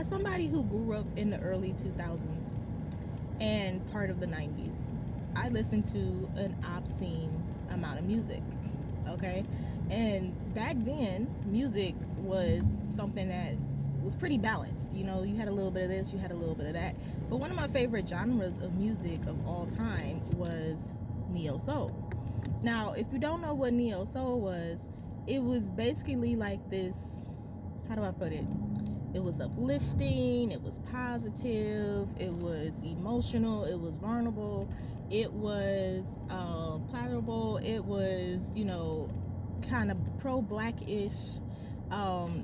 as somebody who grew up in the early 2000s and part of the 90s, I listened to an obscene amount of music. Okay, and back then music was something that was pretty balanced. You know, you had a little bit of this, you had a little bit of that. But one of my favorite genres of music of all time was neo soul. Now, if you don't know what neo soul was, it was basically like this, how do I put it? It was uplifting, it was positive, it was emotional, it was vulnerable, it was palatable, it was, you know, kind of pro-black-ish.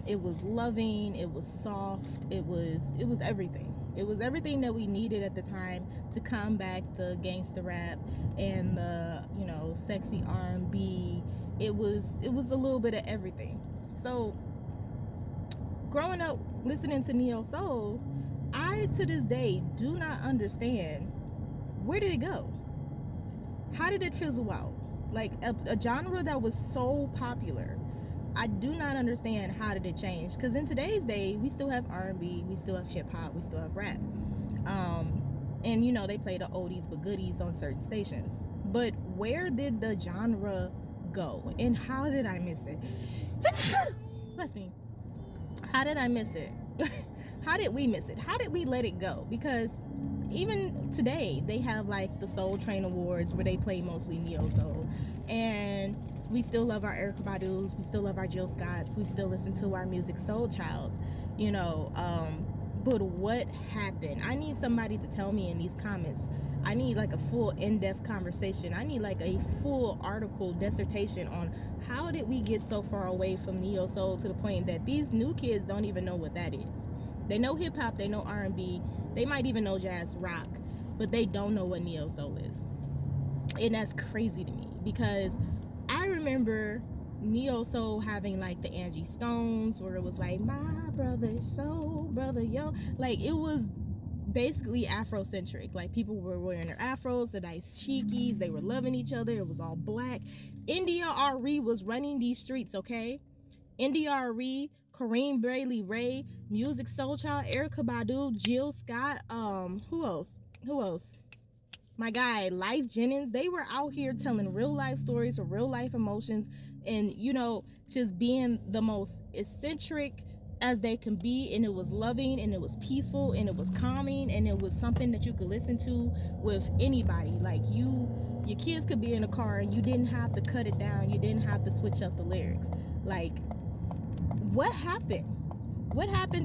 It was loving, it was soft, it was everything. It was everything that we needed at the time to combat the gangster rap and the, you know, sexy R&B. It was a little bit of everything. So growing up listening to neo soul, I to this day do not understand, where did it go? How did it fizzle out? Like a genre that was so popular, I do not understand how did it change. Because in today's day, we still have R&B, we still have hip hop, we still have rap, and you know, they play the oldies but goodies on certain stations. But where did the genre go, and how did I miss it? Bless me. How did I miss it? How did we miss it? How did we let it go? Because even today, they have like the Soul Train Awards where they play mostly neo soul, and we still love our Erykah Badu's, we still love our Jill Scotts, we still listen to our Music Soul Childs, you know. But what happened? I need somebody to tell me in these comments. I need like a full in-depth conversation. I need like a full article dissertation on how did we get so far away from neo soul to the point that these new kids don't even know what that is. They know hip hop, they know R&B, they might even know jazz rock, but they don't know what neo soul is. And that's crazy to me, because I remember neo soul having like the Angie Stones, where it was like, my brother soul brother, yo, like it was basically Afrocentric. Like people were wearing their afros, the nice cheekies, they were loving each other, it was all black. India RE was running these streets, okay? India RE, Kareem Brayley Ray, Music Soul Child, Erykah Badu, Jill Scott, who else? My guy Life Jennings. They were out here telling real life stories or real life emotions, and you know, just being the most eccentric as they can be. And it was loving, and it was peaceful, and it was calming, and it was something that you could listen to with anybody. Like your kids could be in a car and you didn't have to cut it down, you didn't have to switch up the lyrics. Like, what happened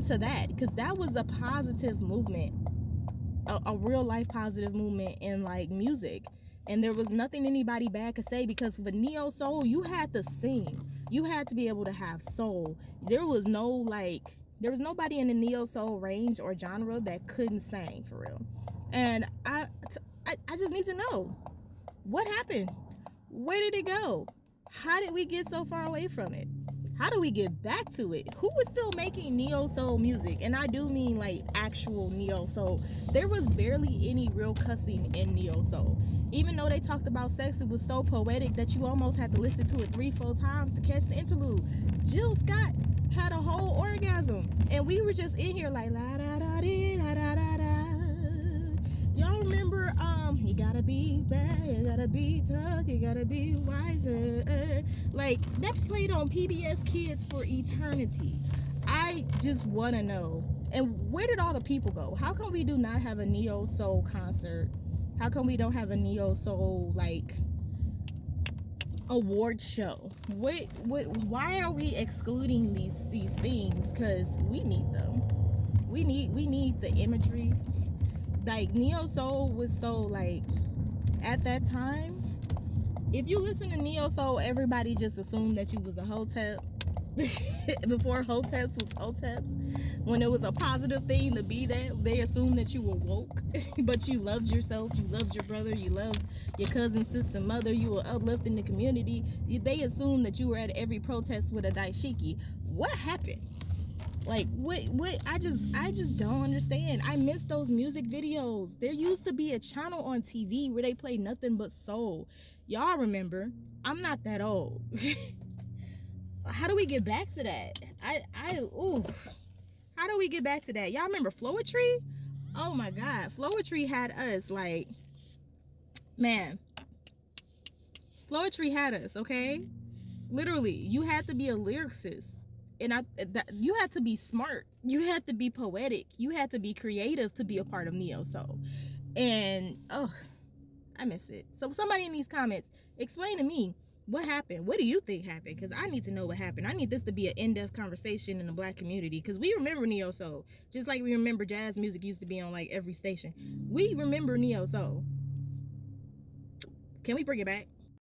to that? Because that was a positive movement, a real life positive movement in like music, and there was nothing anybody bad could say. Because for neo soul, you had to sing, you had to be able to have soul. There was nobody in the neo soul range or genre that couldn't sing for real. And I just need to know, what happened? Where did it go? How did we get so far away from it? How do we get back to it? Who was still making neo soul music? And I do mean like actual neo soul. There was barely any real cussing in neo soul. Even though they talked about sex, it was so poetic that you almost had to listen to it 3-4 times to catch the interlude. Jill Scott had a whole orgasm, and we were just in here like la da da dee da da da da. Y'all remember you gotta be bad, you gotta be tough, you gotta be wiser. Like, that's played on PBS Kids for eternity. I just want to know. And where did all the people go? How come we do not have a neo soul concert? How come we don't have a neo soul like award show? Why are we excluding these things? Because we need them. We need the imagery. Like, neo soul was so like, at that time, if you listen to neo soul, everybody just assumed that you was a hotep. Before hoteps was hoteps, when it was a positive thing to be that, they assumed that you were woke. But you loved yourself, you loved your brother, you loved your cousin, sister, mother, you were uplifting the community. They assumed that you were at every protest with a dashiki. What happened? Like, what I just don't understand. I miss those music videos. There used to be a channel on TV where they play nothing but soul. Y'all remember? I'm not that old. How do we get back to that? How do we get back to that? Y'all remember Floetry? Oh my God, Floetry had us like, man, Floetry had us, okay? Literally, you had to be a lyricist. And you had to be smart. You had to be poetic. You had to be creative to be a part of Neo Soul. And oh, I miss it. So somebody in these comments, explain to me what happened. What do you think happened? Because I need to know what happened. I need this to be an in-depth conversation in the Black community, because we remember Neo Soul just like we remember jazz music used to be on like every station. We remember Neo Soul. Can we bring it back?